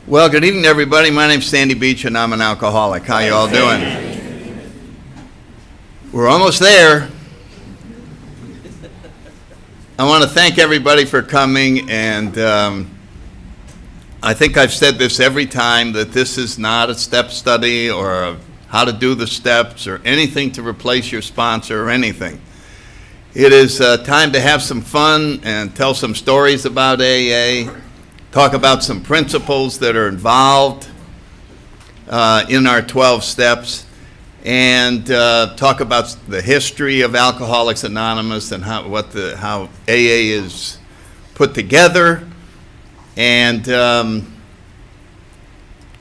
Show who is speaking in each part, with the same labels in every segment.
Speaker 1: Well, good evening, everybody. My name's Sandy Beach, and I'm an alcoholic. How you all doing? We're almost there. I want to thank everybody for coming, and I think I've said this every time, that this is not a step study or how to do the steps or anything to replace your sponsor or anything. It is time to have some fun and tell some stories about AA. Talk about some principles that are involved in our 12 steps, and talk about the history of Alcoholics Anonymous and how AA is put together, and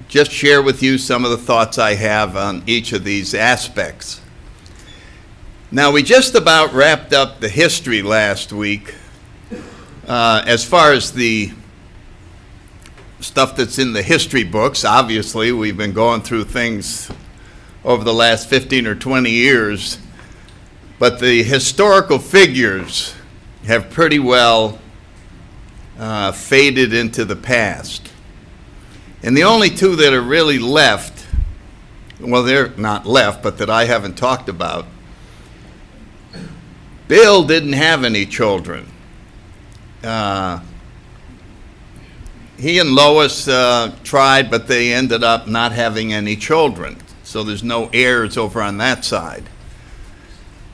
Speaker 1: just share with you some of the thoughts I have on each of these aspects. Now, we just about wrapped up the history last week as far as the stuff that's in the history books. Obviously, we've been going through things over the last 15 or 20 years, but the historical figures have pretty well faded into the past. And the only two that are really left, well, they're not left, but that I haven't talked about. Bill didn't have any children. He and Lois tried, but they ended up not having any children. So there's no heirs over on that side.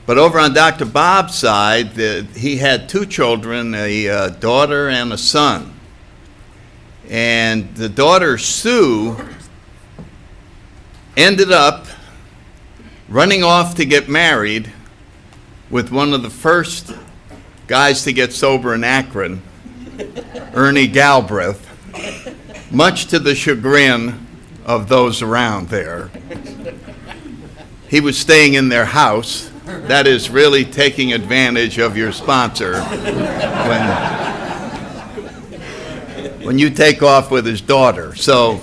Speaker 1: But over on Dr. Bob's side, he had two children, a daughter and a son. And the daughter, Sue, ended up running off to get married with one of the first guys to get sober in Akron, Ernie Galbraith, much to the chagrin of those around there. He was staying in their house. That is really taking advantage of your sponsor when you take off with his daughter. So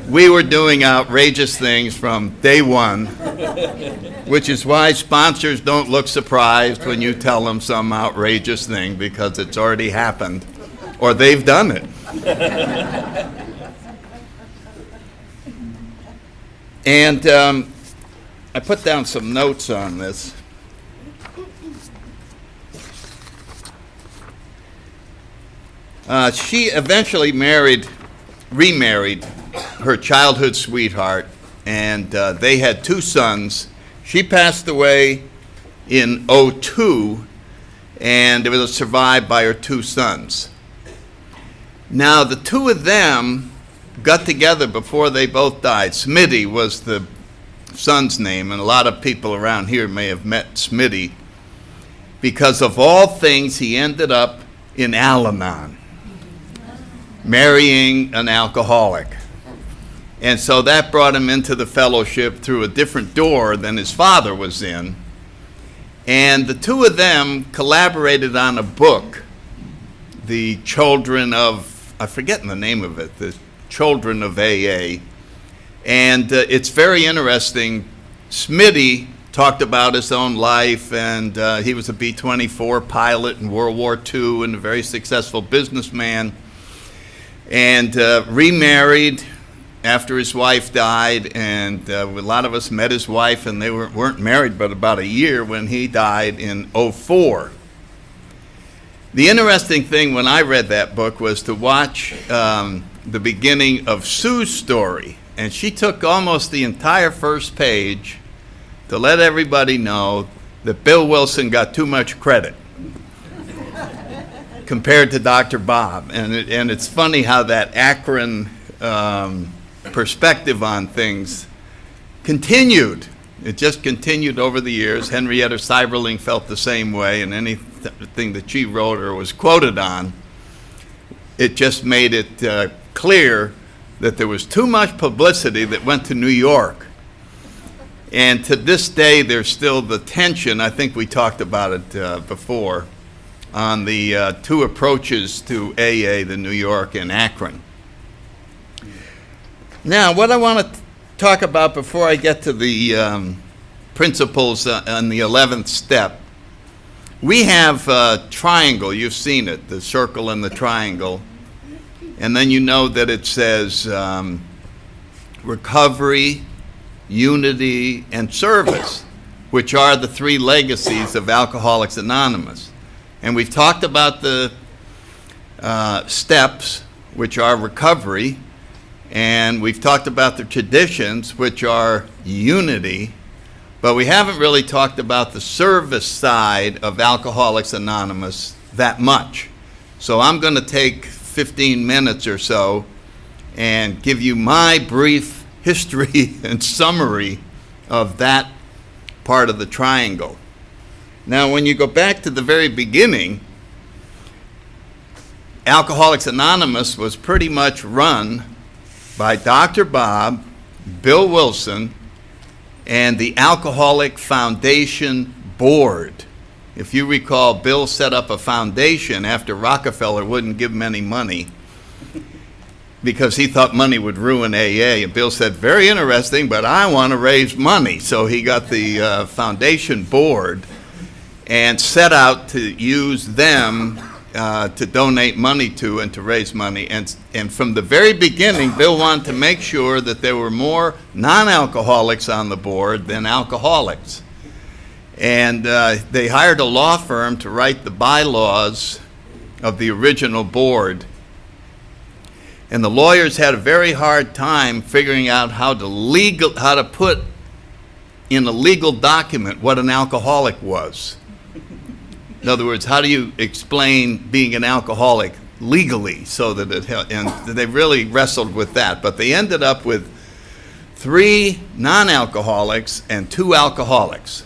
Speaker 1: we were doing outrageous things from day one, which is why sponsors don't look surprised when you tell them some outrageous thing, because it's already happened or they've done it. And I put down some notes on this. She eventually remarried her childhood sweetheart, and they had two sons. She passed away in 2002, and it was survived by her two sons. Now, the two of them got together before they both died. Smitty was the son's name, and a lot of people around here may have met Smitty, because of all things, he ended up in Al-Anon, marrying an alcoholic. And so that brought him into the fellowship through a different door than his father was in. And the two of them collaborated on a book, The Children of, I'm forgetting the name of it, The Children of AA. And it's very interesting. Smitty talked about his own life, and he was a B-24 pilot in World War II and a very successful businessman, and remarried after his wife died, and a lot of us met his wife, and they weren't married but about a year when he died in 2004. The interesting thing when I read that book was to watch the beginning of Sue's story, and she took almost the entire first page to let everybody know that Bill Wilson got too much credit compared to Dr. Bob. And it's funny how that Akron perspective on things continued. It just continued over the years. Henrietta Seiberling felt the same way, and anything that she wrote or was quoted on, it just made it clear that there was too much publicity that went to New York. And to this day, there's still the tension. I think we talked about it before, on the two approaches to AA, the New York and Akron. Now, what I want to talk about before I get to the principles on the 11th step, we have a triangle. You've seen it, the circle and the triangle. And then you know that it says recovery, unity, and service, which are the three legacies of Alcoholics Anonymous. And we've talked about the steps, which are recovery, and we've talked about the traditions, which are unity, but we haven't really talked about the service side of Alcoholics Anonymous that much. So I'm going to take 15 minutes or so and give you my brief history and summary of that part of the triangle. Now, when you go back to the very beginning, Alcoholics Anonymous was pretty much run by Dr. Bob, Bill Wilson, and the Alcoholic Foundation Board. If you recall, Bill set up a foundation after Rockefeller wouldn't give him any money because he thought money would ruin AA. And Bill said, very interesting, but I want to raise money. So he got the foundation board and set out to use them to donate money to and to raise money. And from the very beginning, Bill wanted to make sure that there were more non-alcoholics on the board than alcoholics. And they hired a law firm to write the bylaws of the original board. And the lawyers had a very hard time figuring out how to put in a legal document what an alcoholic was. In other words, how do you explain being an alcoholic legally so that and they really wrestled with that. But they ended up with 3 non-alcoholics and 2 alcoholics.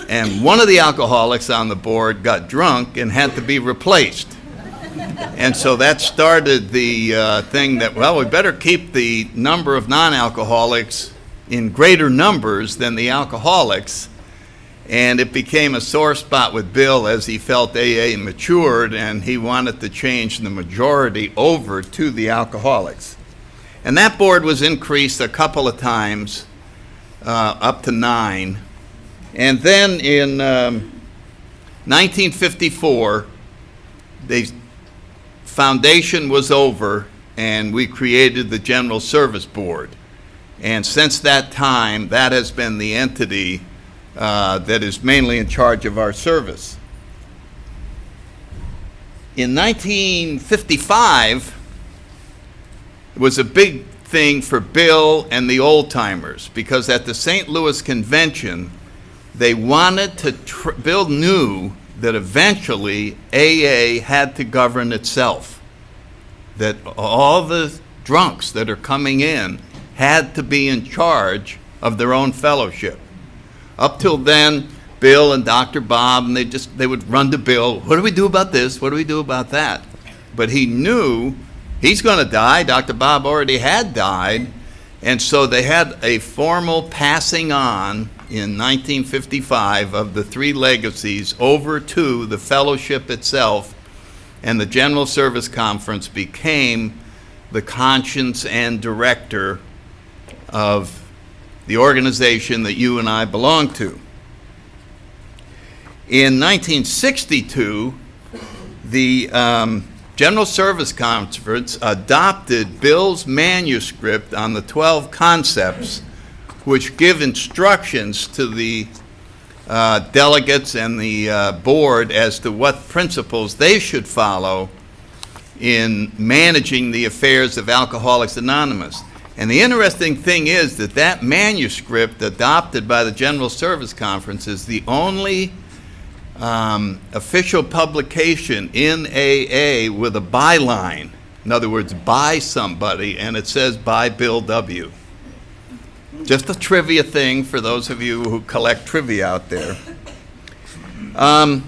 Speaker 1: And one of the alcoholics on the board got drunk and had to be replaced. And so that started the thing that, well, we better keep the number of non-alcoholics in greater numbers than the alcoholics. And it became a sore spot with Bill as he felt AA matured and he wanted to change the majority over to the alcoholics. And that board was increased a couple of times, up to 9. And then in 1954, the foundation was over and we created the General Service Board. And since that time, that has been the entity that is mainly in charge of our service. In 1955, it was a big thing for Bill and the old-timers because at the St. Louis Convention, they wanted to, Bill knew that eventually AA had to govern itself, that all the drunks that are coming in had to be in charge of their own fellowship. Up till then, Bill and Dr. Bob, and they would run to Bill, what do we do about this? What do we do about that? But he knew he's going to die. Dr. Bob already had died. And so they had a formal passing on in 1955 of the 3 legacies over to the fellowship itself, and the General Service Conference became the conscience and director of the organization that you and I belong to. In 1962, the General Service Conference adopted Bill's manuscript on the 12 concepts, which give instructions to the delegates and the board as to what principles they should follow in managing the affairs of Alcoholics Anonymous. And the interesting thing is that that manuscript adopted by the General Service Conference is the only official publication in AA with a byline. In other words, by somebody, and it says by Bill W. Just a trivia thing for those of you who collect trivia out there. Now,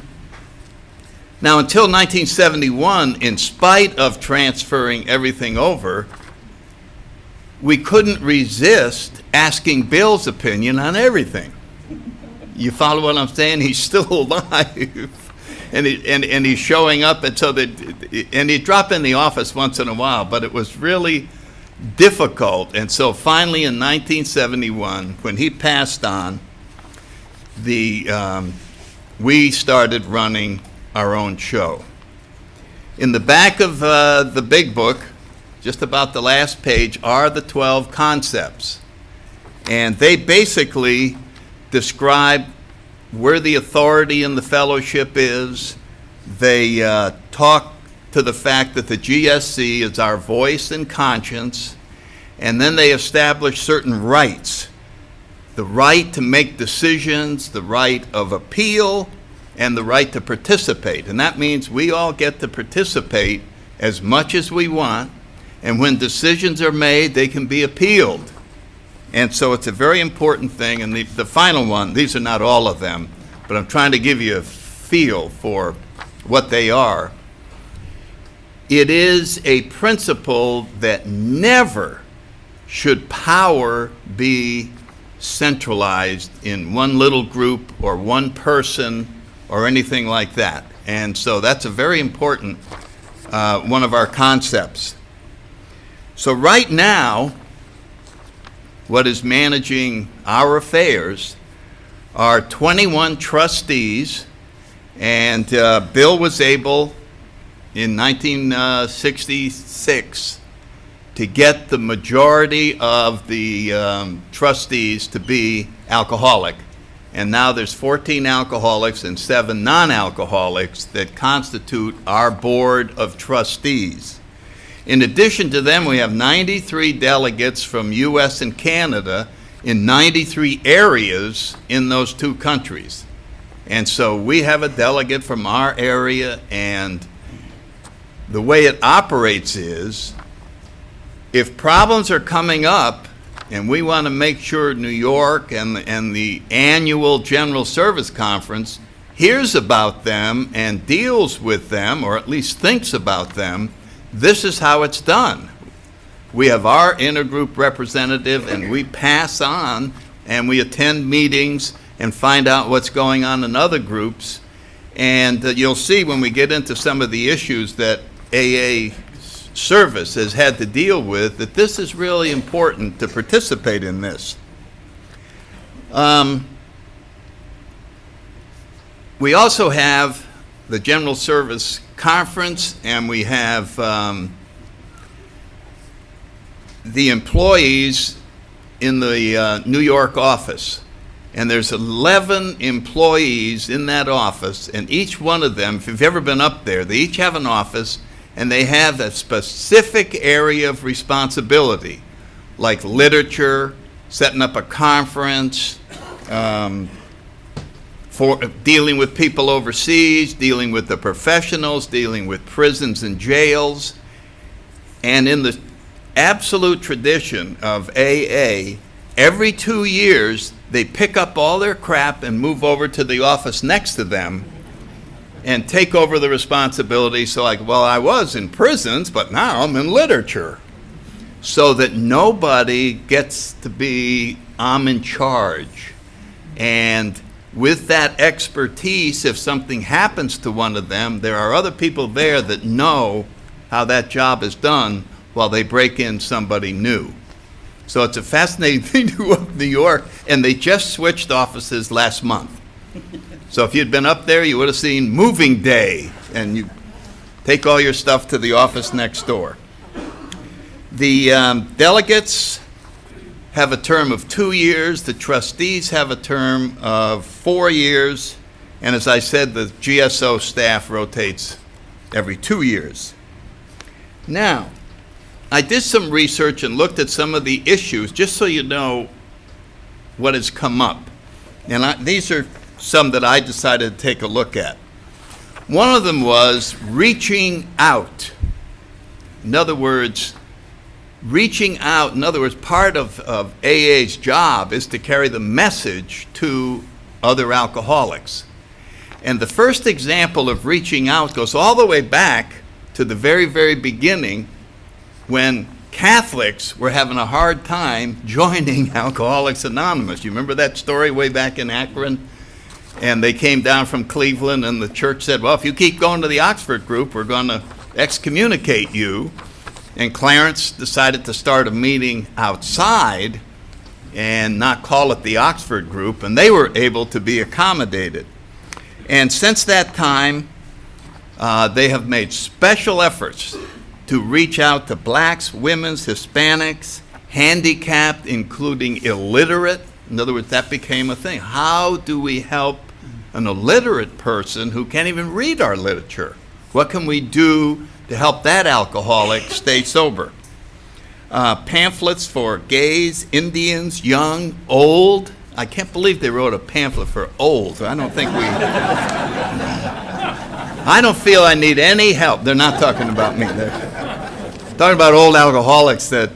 Speaker 1: until 1971, in spite of transferring everything over, we couldn't resist asking Bill's opinion on everything. You follow what I'm saying? He's still alive, and he's showing up, and he'd drop in the office once in a while, but it was really difficult. And so finally in 1971, when he passed on, we started running our own show. In the back of the big book, just about the last page, are the 12 concepts. And they basically describe where the authority in the fellowship is. They talk to the fact that the GSC is our voice and conscience. And then they establish certain rights. The right to make decisions, the right of appeal, and the right to participate. And that means we all get to participate as much as we want, and when decisions are made, they can be appealed. And so it's a very important thing. And the final one, these are not all of them, but I'm trying to give you a feel for what they are. It is a principle that never should power be centralized in one little group or one person or anything like that. And so that's a very important one of our concepts. So right now, what is managing our affairs are 21 trustees, and Bill was able in 1966 to get the majority of the trustees to be alcoholic. And now there's 14 alcoholics and 7 non-alcoholics that constitute our board of trustees. In addition to them, we have 93 delegates from U.S. and Canada in 93 areas in those 2 countries. And so we have a delegate from our area, and the way it operates is, if problems are coming up and we want to make sure New York and the annual General Service Conference hears about them and deals with them, or at least thinks about them, this is how it's done. We have our intergroup representative, and we pass on and we attend meetings and find out what's going on in other groups. And you'll see when we get into some of the issues that AA service has had to deal with, that this is really important to participate in this. We also have the General Service Conference, and we have the employees in the New York office. And there's 11 employees in that office, and each one of them, if you've ever been up there, they each have an office, and they have a specific area of responsibility, like literature, setting up a conference, for dealing with people overseas, dealing with the professionals, dealing with prisons and jails. And in the absolute tradition of AA, every 2 years, they pick up all their crap and move over to the office next to them and take over the responsibility. So like, well, I was in prisons, but now I'm in literature. So that nobody gets to be, I'm in charge. And with that expertise, if something happens to one of them, there are other people there that know how that job is done while they break in somebody new. So it's a fascinating thing to go up to New York, and they just switched offices last month. So if you'd been up there, you would have seen moving day, and you take all your stuff to the office next door. The delegates have a term of 2 years. The trustees have a term of 4 years. And as I said, the GSO staff rotates every 2 years. Now, I did some research and looked at some of the issues, just so you know what has come up. And these are some that I decided to take a look at. One of them was reaching out. In other words, part of AA's job is to carry the message to other alcoholics. And the first example of reaching out goes all the way back to the very, very beginning, when Catholics were having a hard time joining Alcoholics Anonymous. You remember that story way back in Akron? And they came down from Cleveland, and the church said, well, if you keep going to the Oxford group, we're going to excommunicate you. And Clarence decided to start a meeting outside and not call it the Oxford group, and they were able to be accommodated. And since that time, They have made special efforts to reach out to blacks, women, Hispanics, handicapped, including illiterate. In other words, that became a thing. How do we help an illiterate person who can't even read our literature? What can we do to help that alcoholic stay sober? Pamphlets for gays, Indians, young, old. I can't believe they wrote a pamphlet for old. I don't feel I need any help. They're not talking about me. They're talking about old alcoholics that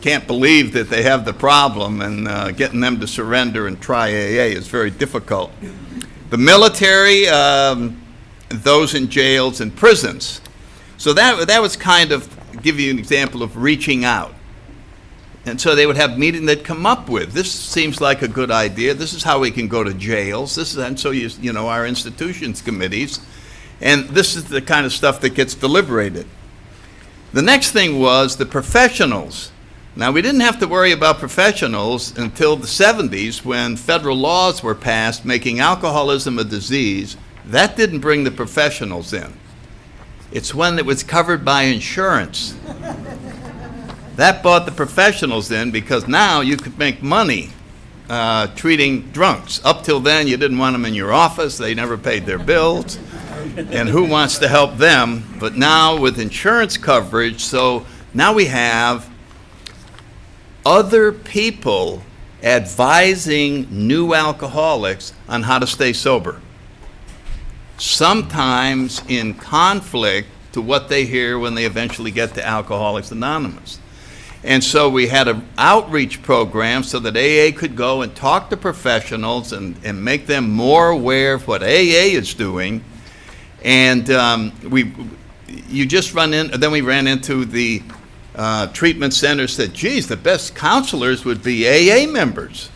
Speaker 1: can't believe that they have the problem, and getting them to surrender and try AA is very difficult. The military, those in jails and prisons. So that was kind of, give you an example of reaching out. And so they would have meetings they'd come up with. This seems like a good idea. This is how we can go to jails. And so our institutions committees, and this is the kind of stuff that gets deliberated. The next thing was the professionals. Now, we didn't have to worry about professionals until the 70s when federal laws were passed making alcoholism a disease. That didn't bring the professionals in. It's when it was covered by insurance. That brought the professionals in, because now you could make money treating drunks. Up till then, you didn't want them in your office. They never paid their bills. And who wants to help them? But now with insurance coverage, so now we have other people advising new alcoholics on how to stay sober, sometimes in conflict to what they hear when they eventually get to Alcoholics Anonymous. And so we had an outreach program so that AA could go and talk to professionals and make them more aware of what AA is doing. And then we ran into the treatment center, said, geez, the best counselors would be AA members.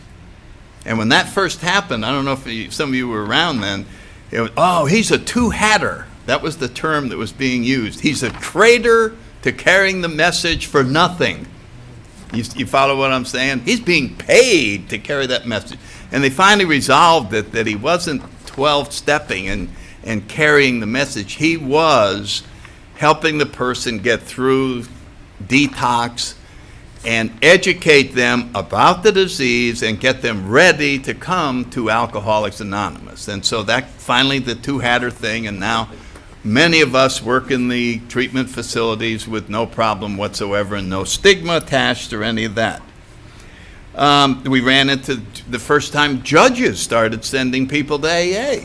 Speaker 1: And when that first happened, I don't know if some of you were around then, it was, oh, he's a two-hatter. That was the term that was being used. He's a traitor to carrying the message for nothing. You follow what I'm saying? He's being paid to carry that message. And they finally resolved it, that he wasn't 12-stepping and carrying the message. He was helping the person get through detox and educate them about the disease and get them ready to come to Alcoholics Anonymous. And so that finally the two-hatter thing, and now many of us work in the treatment facilities with no problem whatsoever and no stigma attached or any of that. We ran into the first time judges started sending people to AA.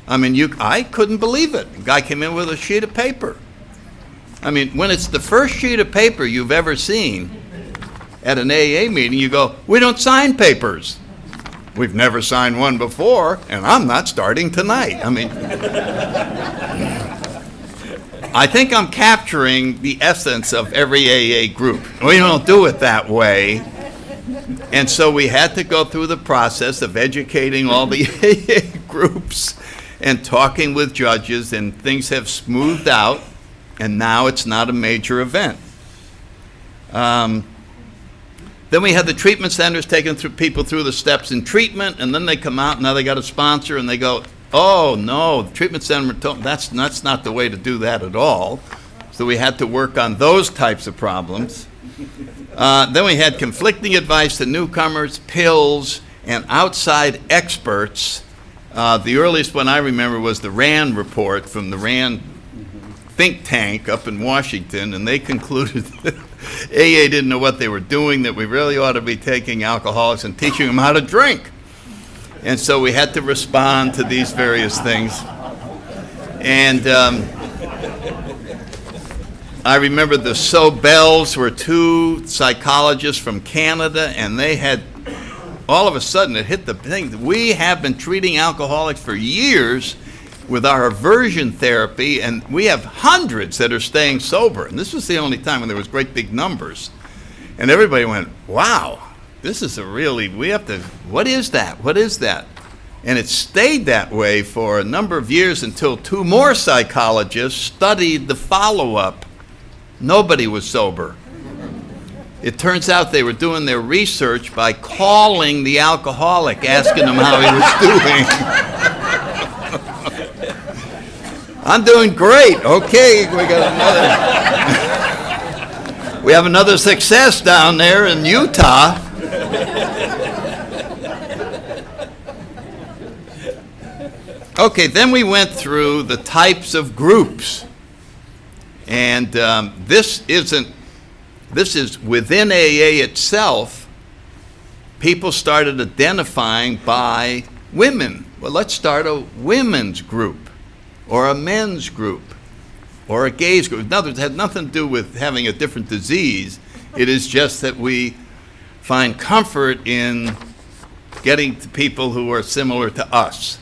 Speaker 1: I mean, I couldn't believe it. A guy came in with a sheet of paper. I mean, when it's the first sheet of paper you've ever seen at an AA meeting, you go, we don't sign papers. We've never signed one before, and I'm not starting tonight. I mean, I think I'm capturing the essence of every AA group. We don't do it that way. And so we had to go through the process of educating all the AA groups and talking with judges, and things have smoothed out, and now it's not a major event. Then we had the treatment centers taking people through the steps in treatment, and then they come out, and now they got a sponsor, and they go, oh, no, the treatment center, that's not the way to do that at all. So we had to work on those types of problems. Then we had conflicting advice to newcomers, pills, and outside experts. The earliest one I remember was the RAND report from the RAND think tank up in Washington, and they concluded that AA didn't know what they were doing, that we really ought to be taking alcoholics and teaching them how to drink. And so we had to respond to these various things. And I remember the Sobels were two psychologists from Canada, and they had, all of a sudden, it hit the thing. We have been treating alcoholics for years with our aversion therapy, and we have hundreds that are staying sober. And this was the only time when there was great big numbers. And everybody went, wow, this is what is that? What is that? And it stayed that way for a number of years until two more psychologists studied the follow-up. Nobody was sober. It turns out they were doing their research by calling the alcoholic, asking him how he was doing. I'm doing great. Okay, we have another success down there in Utah. Okay, then we went through the types of groups. And this is within AA itself, people started identifying by women. Well, let's start a women's group, or a men's group, or a gays group. In other words, it had nothing to do with having a different disease. It is just that we find comfort in getting to people who are similar to us.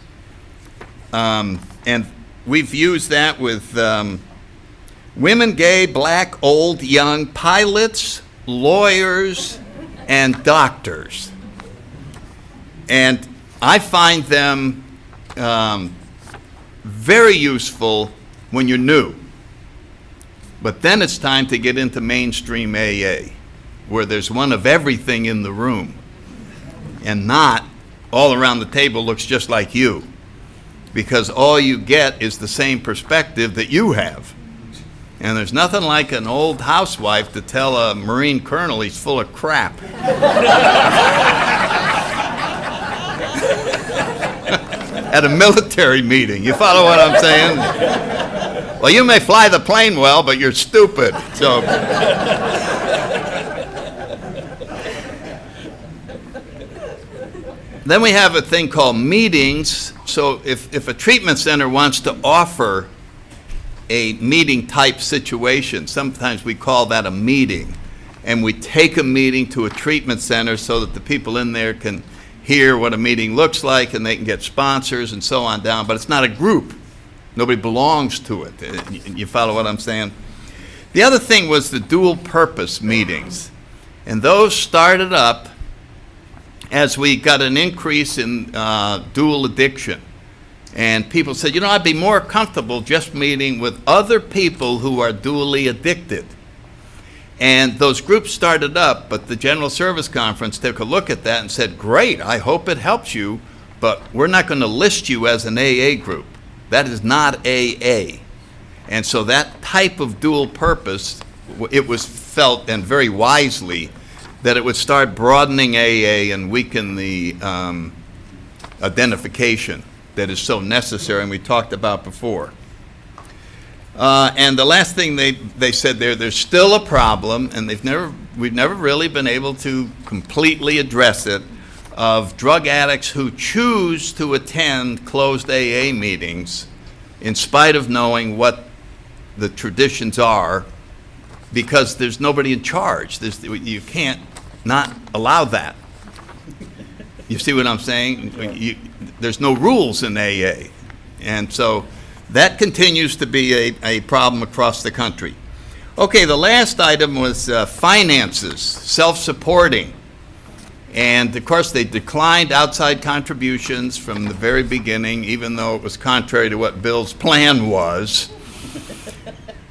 Speaker 1: And we've used that with women, gay, black, old, young, pilots, lawyers, and doctors. And I find them very useful when you're new. But then it's time to get into mainstream AA, where there's one of everything in the room, and not all around the table looks just like you, because all you get is the same perspective that you have. And there's nothing like an old housewife to tell a Marine colonel he's full of crap. At a military meeting. You follow what I'm saying? Well, you may fly the plane well, but you're stupid. So. Then we have a thing called meetings. So if a treatment center wants to offer a meeting type situation, sometimes we call that a meeting. And we take a meeting to a treatment center so that the people in there can hear what a meeting looks like, and they can get sponsors and so on down. But it's not a group. Nobody belongs to it. You follow what I'm saying? The other thing was the dual purpose meetings. And those started up as we got an increase in dual addiction. And people said, I'd be more comfortable just meeting with other people who are dually addicted. And those groups started up, but the General Service Conference took a look at that and said, great, I hope it helps you, but we're not going to list you as an AA group. That is not AA. And so that type of dual purpose, it was felt, and very wisely, that it would start broadening AA and weaken the identification that is so necessary, and we talked about before. And the last thing they said there's still a problem, and we've never really been able to completely address it, of drug addicts who choose to attend closed AA meetings in spite of knowing what the traditions are, because there's nobody in charge. You can't not allow that. You see what I'm saying? There's no rules in AA. And so that continues to be a problem across the country. Okay, the last item was finances, self-supporting. And of course, they declined outside contributions from the very beginning, even though it was contrary to what Bill's plan was.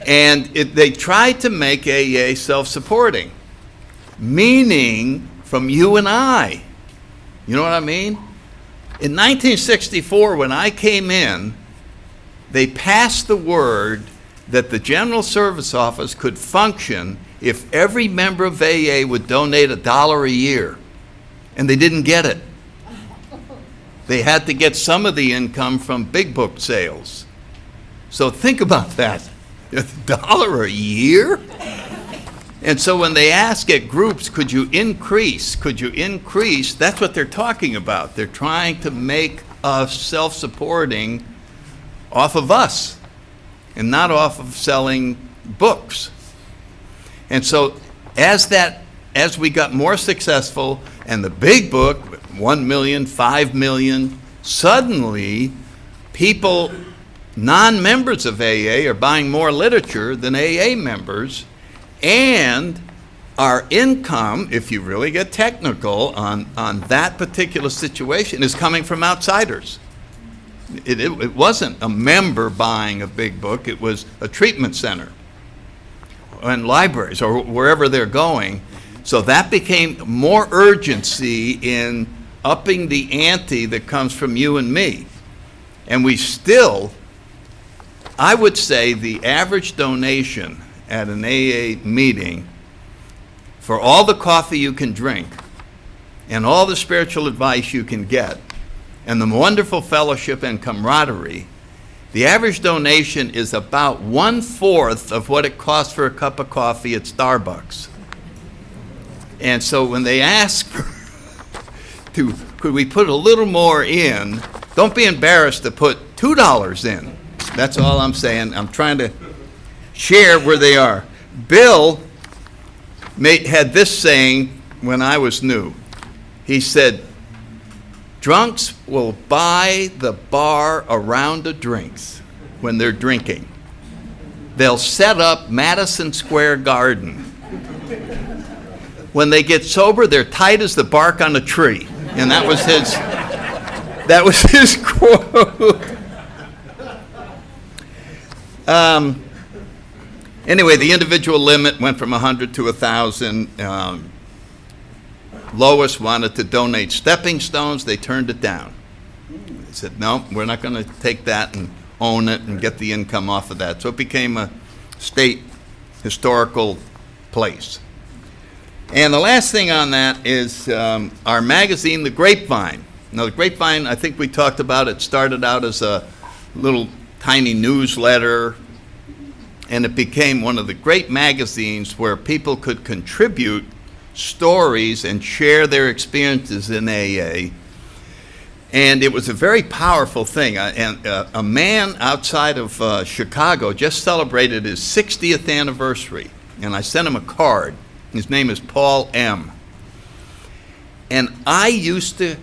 Speaker 1: And they tried to make AA self-supporting, meaning from you and I. You know what I mean? In 1964, when I came in, they passed the word that the General Service Office could function if every member of AA would donate $1 a year. And they didn't get it. They had to get some of the income from big book sales. So think about that. $1 a year? And so when they ask at groups, could you increase, that's what they're talking about. They're trying to make us self-supporting off of us and not off of selling books. And so as we got more successful, and the big book, 1 million, 5 million, suddenly people, non-members of AA, are buying more literature than AA members, and our income, if you really get technical on that particular situation, is coming from outsiders. It wasn't a member buying a big book, it was a treatment center and libraries or wherever they're going. So that became more urgency in upping the ante that comes from you and me. And we still I would say the average donation at an AA meeting for all the coffee you can drink and all the spiritual advice you can get and the wonderful fellowship and camaraderie, the average donation is about 1/4 of what it costs for a cup of coffee at Starbucks. And so when they ask could we put a little more in, don't be embarrassed to put $2 in. That's all I'm saying. I'm trying to share where they are. Bill had this saying when I was new. He said, drunks will buy the bar a round of drinks when they're drinking. They'll set up Madison Square Garden. When they get sober, they're tight as the bark on a tree. And that was his quote. Anyway, the individual limit went from 100 to 1,000. Lois wanted to donate stepping stones. They turned it down. They said, no, we're not going to take that and own it and get the income off of that. So it became a state historical place. And the last thing on that is our magazine, The Grapevine. Now, The Grapevine, I think we talked about it, started out as a little tiny newsletter, and it became one of the great magazines where people could contribute stories and share their experiences in AA. And it was a very powerful thing. A man outside of Chicago just celebrated his 60th anniversary, and I sent him a card. His name is Paul M. And I used to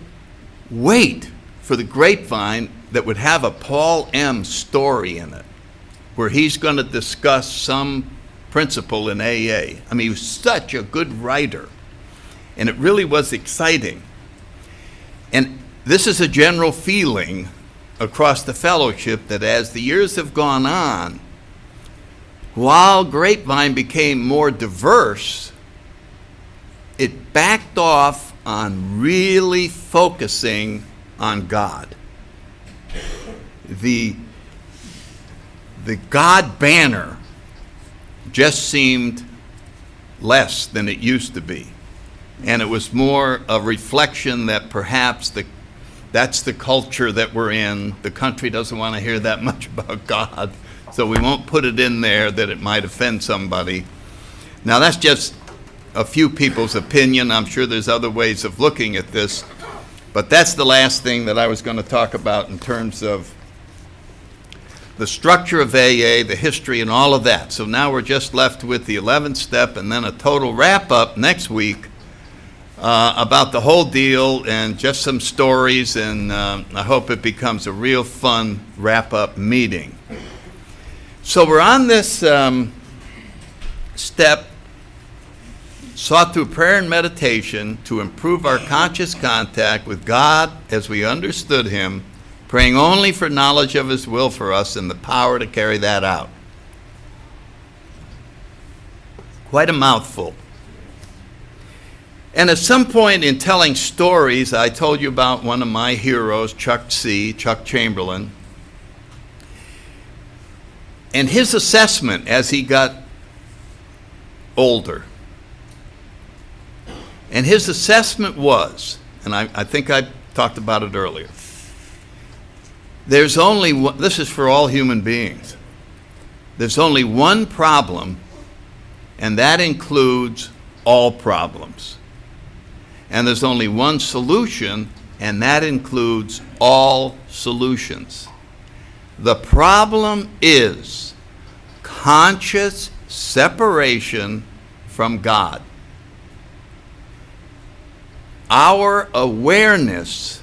Speaker 1: wait for the Grapevine that would have a Paul M. story in it, where he's going to discuss some principle in AA. I mean, he was such a good writer, and it really was exciting. And this is a general feeling across the fellowship that as the years have gone on, while Grapevine became more diverse, it backed off on really focusing on God. The God banner just seemed less than it used to be. And it was more a reflection that perhaps that's the culture that we're in. The country doesn't want to hear that much about God, so we won't put it in there that it might offend somebody. Now, that's just a few people's opinion. I'm sure there's other ways of looking at this, but that's the last thing that I was going to talk about in terms of the structure of AA, the history, and all of that. So now we're just left with the 11th step and then a total wrap-up next week about the whole deal and just some stories, and I hope it becomes a real fun wrap-up meeting. So we're on this step, sought through prayer and meditation to improve our conscious contact with God as we understood Him, praying only for knowledge of His will for us and the power to carry that out. Quite a mouthful. And at some point in telling stories, I told you about one of my heroes, Chuck Chamberlain, and his assessment as he got older. And his assessment was, and I think I talked about it earlier, there's only one, this is for all human beings, there's only one problem, and that includes all problems. And there's only one solution, and that includes all solutions. The problem is conscious separation from God. Our awareness,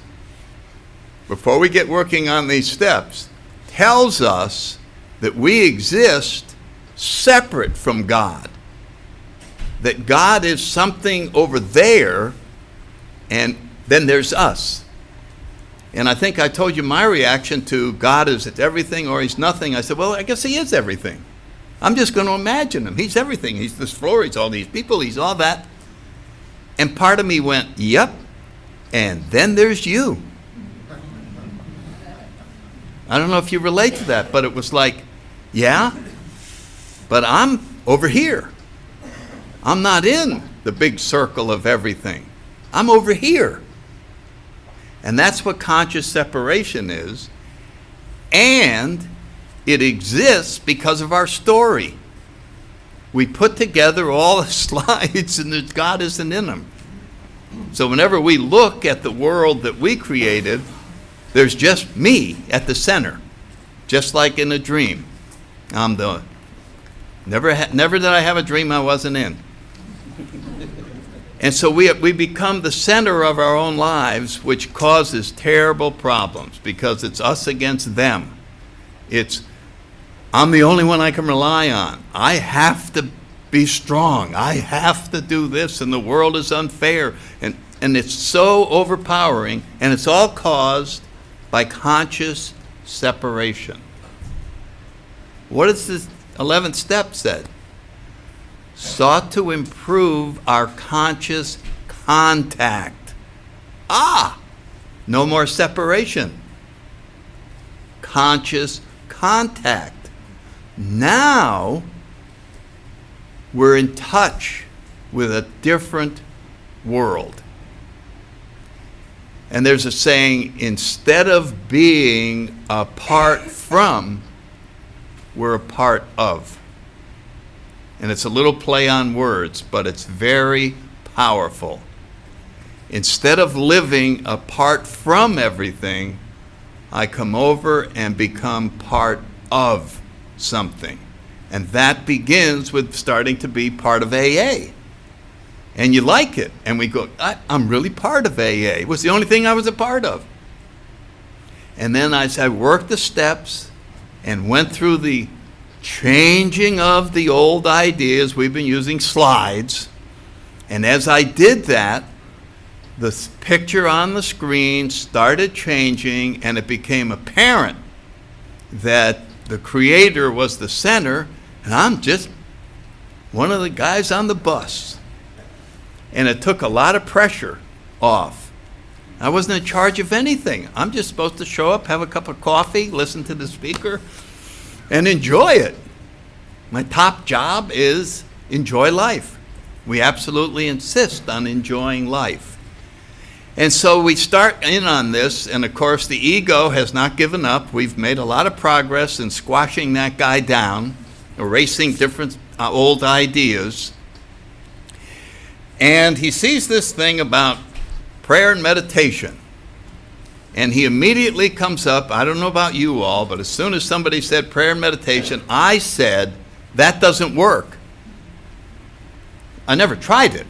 Speaker 1: before we get working on these steps, tells us that we exist separate from God. That God is something over there, and then there's us. And I think I told you my reaction to God is everything or He's nothing. I said, well, I guess He is everything. I'm just going to imagine Him. He's everything. He's this floor, He's all these people, He's all that. And part of me went, yep, and then there's you. I don't know if you relate to that, but it was like Yeah, but I'm over here. I'm not in the big circle of everything. I'm over here. And that's what conscious separation is. And it exists because of our story. We put together all the slides and God isn't in them. So whenever we look at the world that we created, there's just me at the center, just like in a dream. I'm the never did I have a dream I wasn't in. And so we become the center of our own lives, which causes terrible problems because it's us against them. It's, I'm the only one I can rely on. I have to be strong. I have to do this, and the world is unfair. And it's so overpowering, and it's all caused by conscious separation. What does this 11th step say? Sought to improve our conscious contact. No more separation. Conscious contact. Now we're in touch with a different world. And there's a saying, instead of being apart from, we're a part of. And it's a little play on words, but it's very powerful. Instead of living apart from everything, I come over and become part of something. And that begins with starting to be part of AA. And you like it. And we go, I'm really part of AA. It was the only thing I was a part of. And then I worked the steps and went through the changing of the old ideas. We've been using slides. And as I did that, the picture on the screen started changing, and it became apparent that the Creator was the center, and I'm just one of the guys on the bus. And it took a lot of pressure off. I wasn't in charge of anything. I'm just supposed to show up, have a cup of coffee, listen to the speaker, and enjoy it. My top job is enjoy life. We absolutely insist on enjoying life. And so we start in on this, and of course the ego has not given up. We've made a lot of progress in squashing that guy down, erasing different old ideas. And he sees this thing about prayer and meditation. And he immediately comes up, I don't know about you all, but as soon as somebody said prayer and meditation, I said, that doesn't work. I never tried it.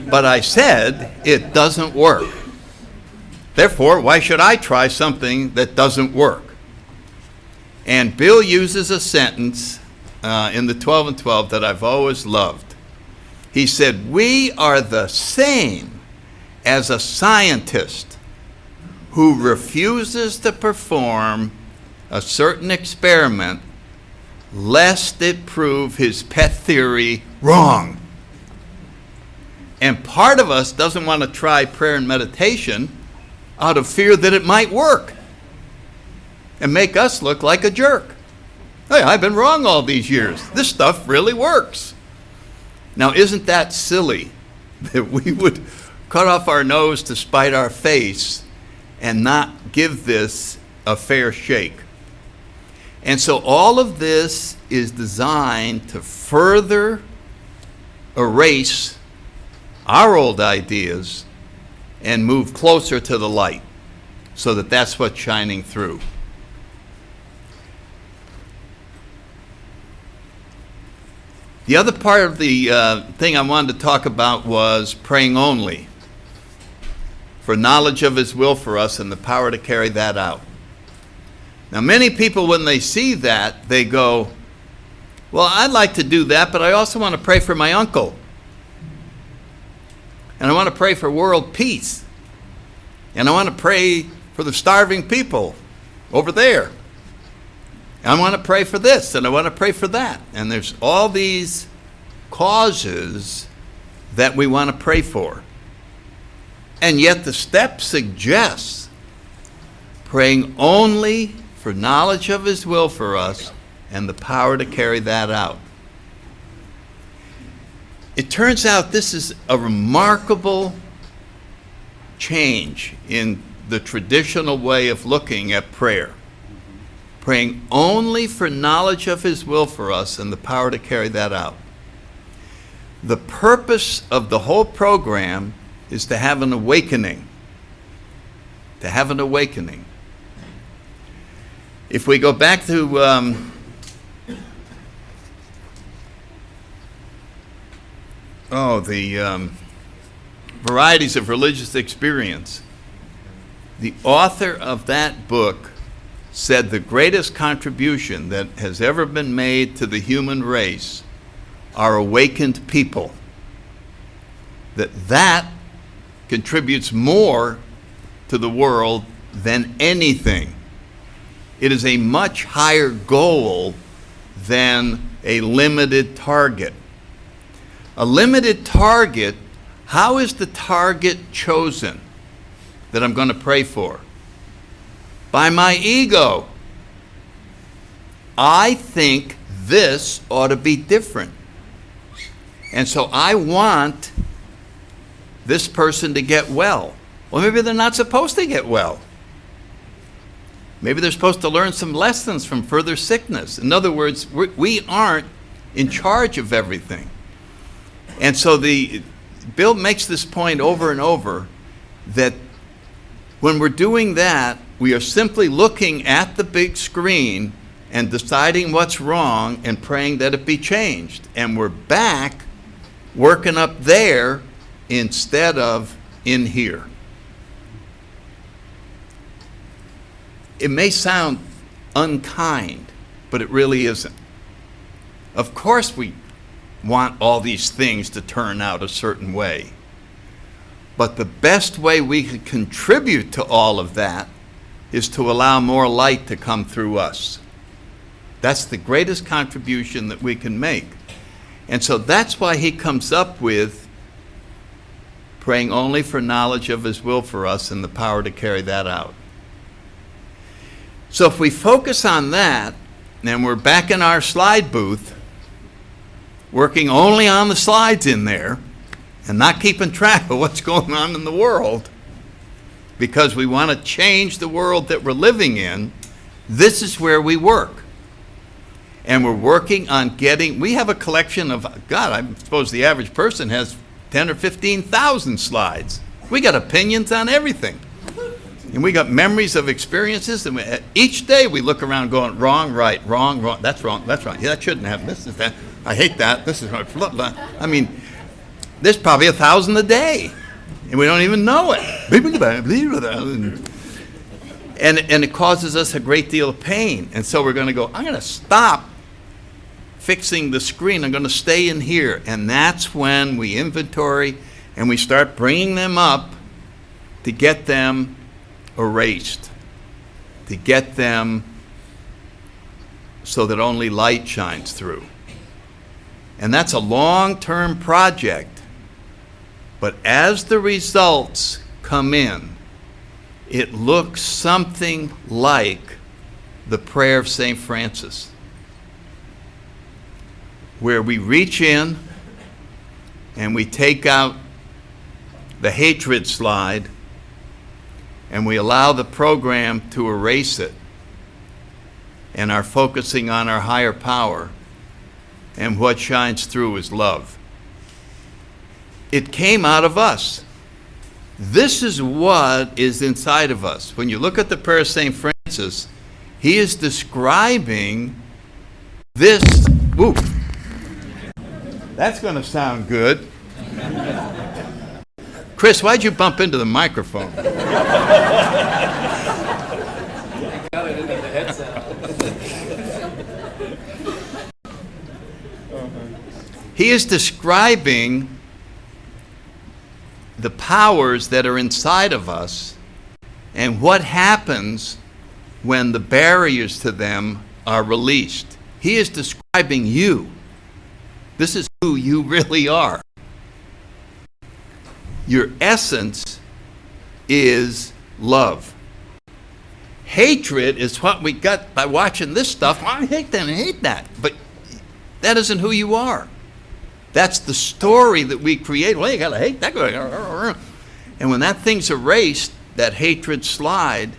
Speaker 1: But I said, it doesn't work. Therefore, why should I try something that doesn't work? And Bill uses a sentence in the 12 and 12 that I've always loved. He said, we are the same as a scientist who refuses to perform a certain experiment lest it prove his pet theory wrong. And part of us doesn't want to try prayer and meditation out of fear that it might work and make us look like a jerk. Hey, I've been wrong all these years. This stuff really works. Now, isn't that silly that we would cut off our nose to spite our face and not give this a fair shake? And so all of this is designed to further erase our old ideas and move closer to the light, so that that's what's shining through. The other part of the thing I wanted to talk about was praying only for knowledge of His will for us and the power to carry that out. Now, many people, when they see that, they go, well, I'd like to do that, but I also want to pray for my uncle. And I want to pray for world peace. And I want to pray for the starving people over there. And I want to pray for this, and I want to pray for that. And there's all these causes that we want to pray for. And yet the step suggests praying only for knowledge of his will for us and the power to carry that out. It turns out this is a remarkable change in the traditional way of looking at prayer. Praying only for knowledge of his will for us and the power to carry that out. The purpose of the whole program is to have an awakening. To have an awakening. If we go back to the varieties of religious experience, the author of that book said the greatest contribution that has ever been made to the human race are awakened people. That contributes more to the world than anything. It is a much higher goal than a limited target. A limited target, how is the target chosen that I'm going to pray for? By my ego. I think this ought to be different. And so I want this person to get well. Well, maybe they're not supposed to get well. Maybe they're supposed to learn some lessons from further sickness. In other words, we aren't in charge of everything. And so Bill makes this point over and over that when we're doing that, we are simply looking at the big screen and deciding what's wrong and praying that it be changed. And we're back working up there instead of in here. It may sound unkind, but it really isn't. Of course we want all these things to turn out a certain way. But the best way we can contribute to all of that is to allow more light to come through us. That's the greatest contribution that we can make. And so that's why he comes up with praying only for knowledge of his will for us and the power to carry that out. So if we focus on that, and we're back in our slide booth, working only on the slides in there, and not keeping track of what's going on in the world, because we want to change the world that we're living in, this is where we work. And we're working on we have a collection of, God, I suppose the average person has 10 or 15,000 slides. We got opinions on everything. And we got memories of experiences, and each day we look around going, wrong, right, wrong, wrong, that's wrong, that's wrong. Yeah, that shouldn't happen, this is that, I hate that, this is, blah, blah. I mean, there's probably 1,000 a day. And we don't even know it. And it causes us a great deal of pain. And so we're going to go, I'm going to stop fixing the screen. I'm going to stay in here. And that's when we inventory and we start bringing them up to get them erased, to get them so that only light shines through. And that's a long-term project. But as the results come in, it looks something like the prayer of St. Francis, where we reach in and we take out the hatred slide and we allow the program to erase it and are focusing on our higher power, and what shines through is love. It came out of us. This is what is inside of us. When you look at the prayer of St. Francis, he is describing this. Ooh, that's going to sound good. Chris, why'd you bump into the microphone?
Speaker 2: Got it into the headset.
Speaker 1: He is describing the powers that are inside of us and what happens when the barriers to them are released. He is describing you. This is who you really are. Your essence is love. Hatred is what we got by watching this stuff. I hate that, I hate that. But that isn't who you are. That's the story that we create. Well, you gotta hate that guy. And when that thing's erased, that hatred slide,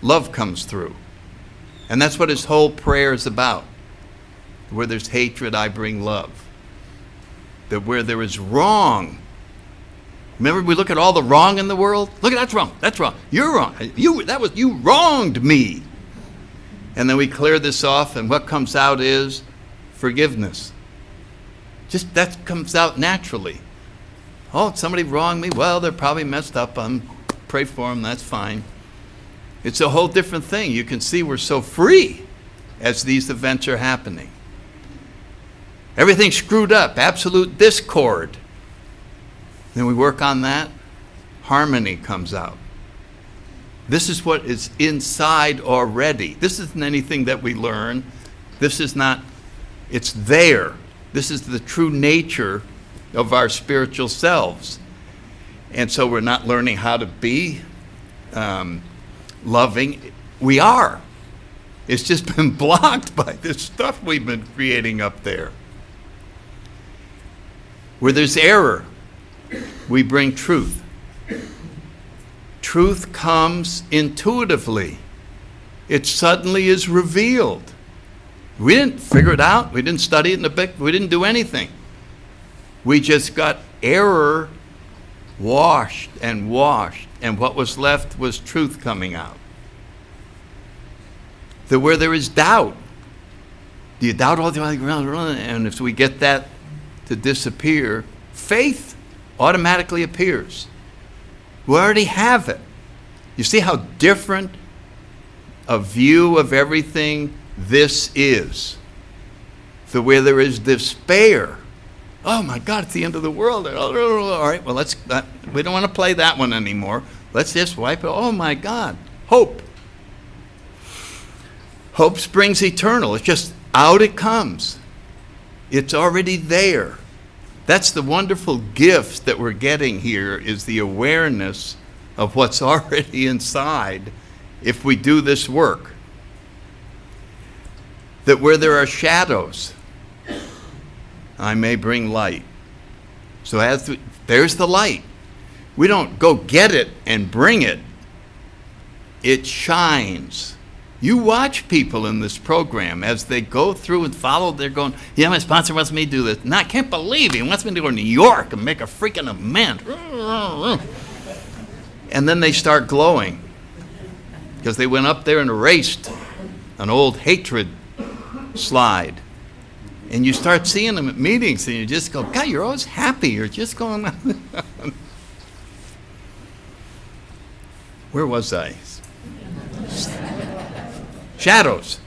Speaker 1: love comes through. And that's what his whole prayer is about. Where there's hatred, I bring love. That where there is wrong, remember we look at all the wrong in the world? Look, that's wrong, that's wrong. You're wrong. You wronged me. And then we clear this off, and what comes out is forgiveness. Just that comes out naturally. Oh, somebody wronged me. Well, they're probably messed up. Pray for them. That's fine. It's a whole different thing. You can see we're so free as these events are happening. Everything's screwed up. Absolute discord. Then we work on that. Harmony comes out. This is what is inside already. This isn't anything that we learn. This is not, it's there. This is the true nature of our spiritual selves. And so we're not learning how to be loving. We are. It's just been blocked by this stuff we've been creating up there. Where there's error, we bring truth. Truth comes intuitively. It suddenly is revealed. We didn't figure it out. We didn't study it in the book. We didn't do anything. We just got error washed, and what was left was truth coming out. That where there is doubt, do you doubt all the way around? And if we get that to disappear, faith automatically appears. We already have it. You see how different a view of everything this is. So where there is despair, oh my God, it's the end of the world. All right, well, we don't want to play that one anymore. Let's just wipe it. Oh my God, hope. Hope springs eternal. It's just out it comes. It's already there. That's the wonderful gift that we're getting here, is the awareness of what's already inside if we do this work. That where there are shadows, I may bring light. So there's the light. We don't go get it and bring it. It shines. You watch people in this program as they go through and follow, they're going, yeah, my sponsor wants me to do this. And I can't believe he wants me to go to New York and make a freaking amend. And then they start glowing because they went up there and erased an old hatred slide. And you start seeing them at meetings and you just go, God, you're always happy. You're just going on. Where was I? Shadows.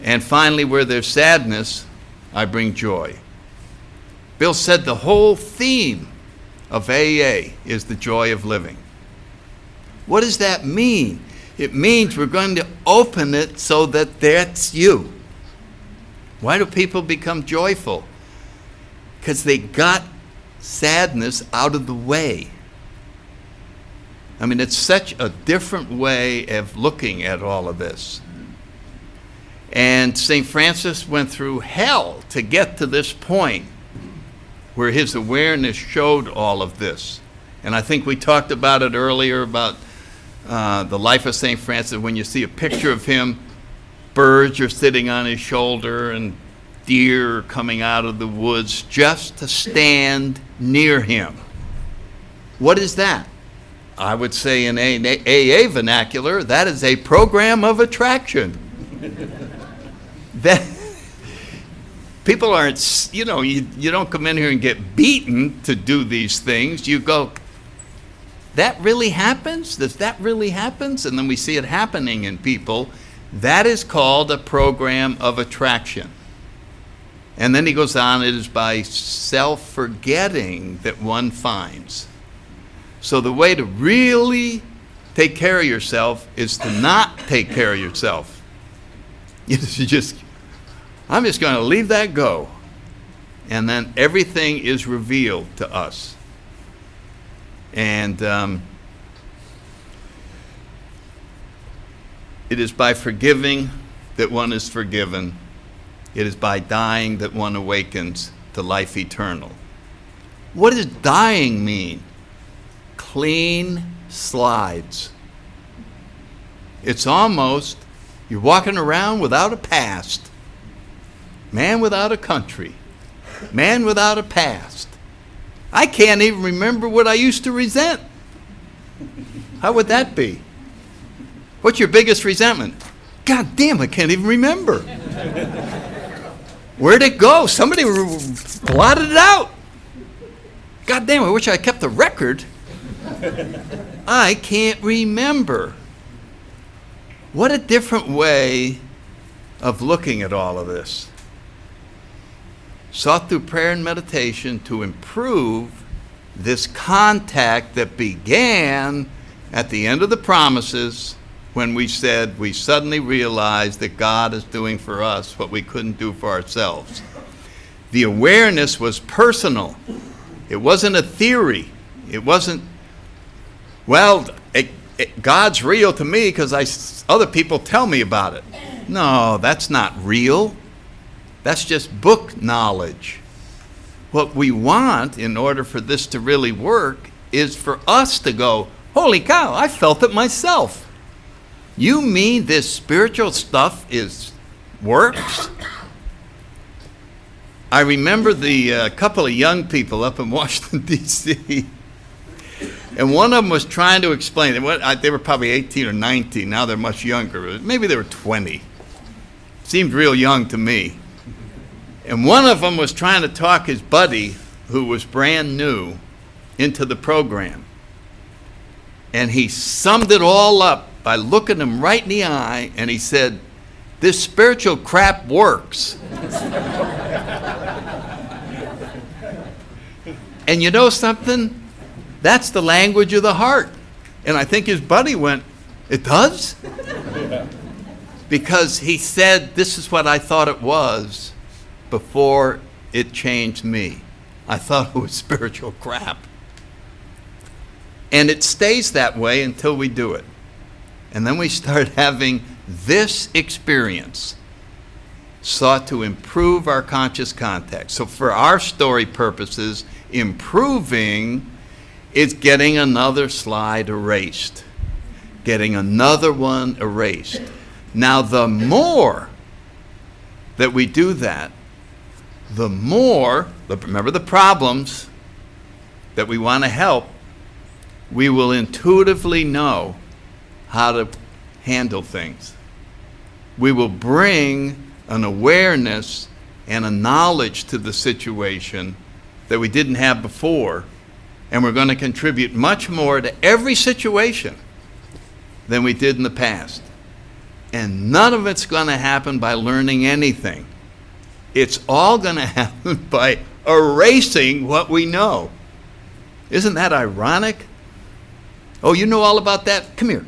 Speaker 1: And finally, where there's sadness, I bring joy. Bill said the whole theme of AA is the joy of living. What does that mean? It means we're going to open it so that that's you. Why do people become joyful? Because they got sadness out of the way. I mean, it's such a different way of looking at all of this. And St. Francis went through hell to get to this point where his awareness showed all of this. And I think we talked about it earlier about the life of St. Francis. When you see a picture of him, birds are sitting on his shoulder and deer coming out of the woods just to stand near him. What is that? I would say in AA vernacular, that is a program of attraction. That people aren't, you don't come in here and get beaten to do these things. You go, that really happens? Does that really happen? And then we see it happening in people. That is called a program of attraction. And then he goes on, it is by self-forgetting that one finds. So the way to really take care of yourself is to not take care of yourself. I'm just going to leave that go. And then everything is revealed to us. And It is by forgiving that one is forgiven. It is by dying that one awakens to life eternal. What does dying mean? Clean slides. It's almost you're walking around without a past. Man without a country. Man without a past. I can't even remember what I used to resent. How would that be? What's your biggest resentment? God damn, I can't even remember. Where'd it go? Somebody blotted it out. God damn, I wish I kept the record. I can't remember. What a different way of looking at all of this. Sought through prayer and meditation to improve this contact that began at the end of the promises when we said we suddenly realized that God is doing for us what we couldn't do for ourselves. The awareness was personal. It wasn't a theory. It wasn't, well, God's real to me because other people tell me about it. No, that's not real. That's just book knowledge. What we want in order for this to really work is for us to go, holy cow, I felt it myself. You mean this spiritual stuff works? I remember the couple of young people up in Washington, D.C., and one of them was trying to explain it. They were probably 18 or 19. Now they're much younger. Maybe they were 20. Seemed real young to me. And one of them was trying to talk his buddy, who was brand new, into the program. And he summed it all up by looking him right in the eye, and he said, this spiritual crap works. And you know something? That's the language of the heart. And I think his buddy went, it does? Because he said, this is what I thought it was before it changed me. I thought it was spiritual crap. And it stays that way until we do it. And then we start having this experience sought to improve our conscious contact. So for our story purposes, improving is getting another slide erased, getting another one erased. Now, the more that we do that, the more, remember the problems that we want to help, we will intuitively know how to handle things. We will bring an awareness and a knowledge to the situation that we didn't have before, and we're going to contribute much more to every situation than we did in the past. And none of it's going to happen by learning anything. It's all going to happen by erasing what we know. Isn't that ironic? Oh, you know all about that? Come here.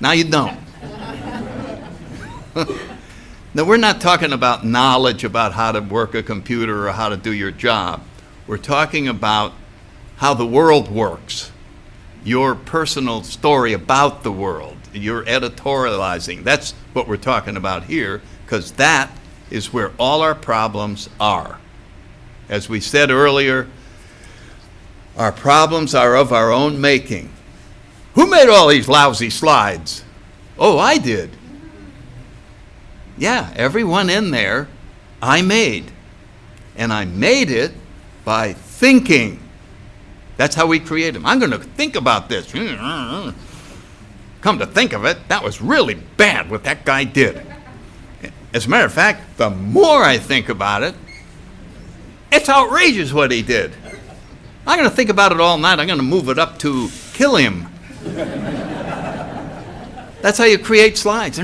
Speaker 1: Now you don't. Now, we're not talking about knowledge about how to work a computer or how to do your job. We're talking about how the world works, your personal story about the world, your editorializing. That's what we're talking about here, because that is where all our problems are. As we said earlier, our problems are of our own making. Who made all these lousy slides? Oh, I did. Yeah, everyone in there I made. And I made it by thinking. That's how we create them. I'm going to think about this. Come to think of it, that was really bad what that guy did. As a matter of fact, the more I think about it, it's outrageous what he did. I'm going to think about it all night. I'm going to move it up to kill him. That's how you create slides.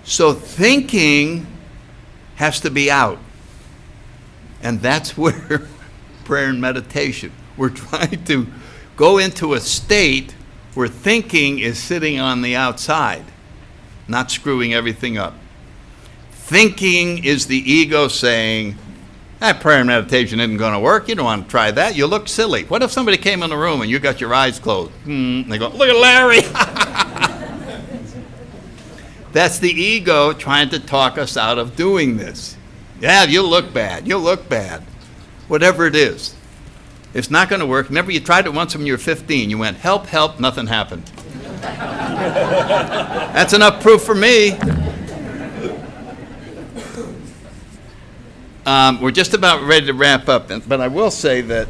Speaker 1: So thinking has to be out. And that's where prayer and meditation, we're trying to go into a state where thinking is sitting on the outside, not screwing everything up. Thinking is the ego saying, that prayer and meditation isn't going to work. You don't want to try that. You look silly. What if somebody came in the room and you got your eyes closed? They go, look at Larry. That's the ego trying to talk us out of doing this. Yeah, you'll look bad. You'll look bad. Whatever it is. It's not going to work. Remember, you tried it once when you were 15. You went, help, help, nothing happened. That's enough proof for me. We're just about ready to wrap up, but I will say that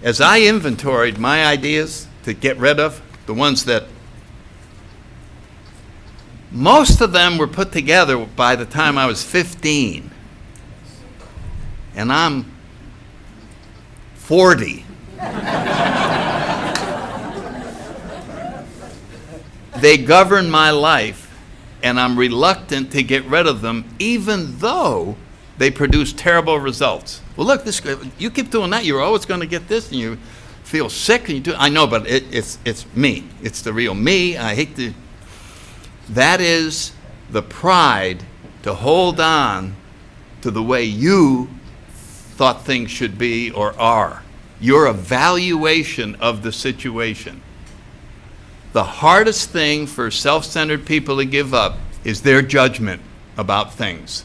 Speaker 1: as I inventoried my ideas to get rid of, the ones that most of them were put together by the time I was 15. And I'm 40. They govern my life, and I'm reluctant to get rid of them, even though they produce terrible results. Well, look, you keep doing that, you're always going to get this, and you feel sick, and I know, but it's me. It's the real me. I hate to. That is the pride to hold on to the way you thought things should be or are. Your evaluation of the situation. The hardest thing for self-centered people to give up is their judgment about things.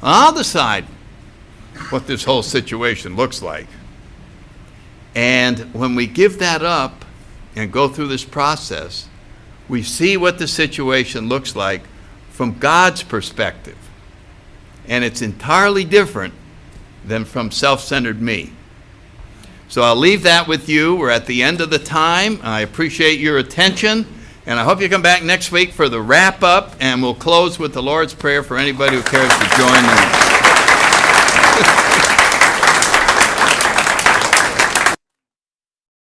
Speaker 1: I'll decide what this whole situation looks like. And when we give that up and go through this process, we see what the situation looks like from God's perspective. And it's entirely different than from self-centered me. So I'll leave that with you. We're at the end of the time. I appreciate your attention, and I hope you come back next week for the wrap-up, and we'll close with the Lord's Prayer for anybody who cares to join in.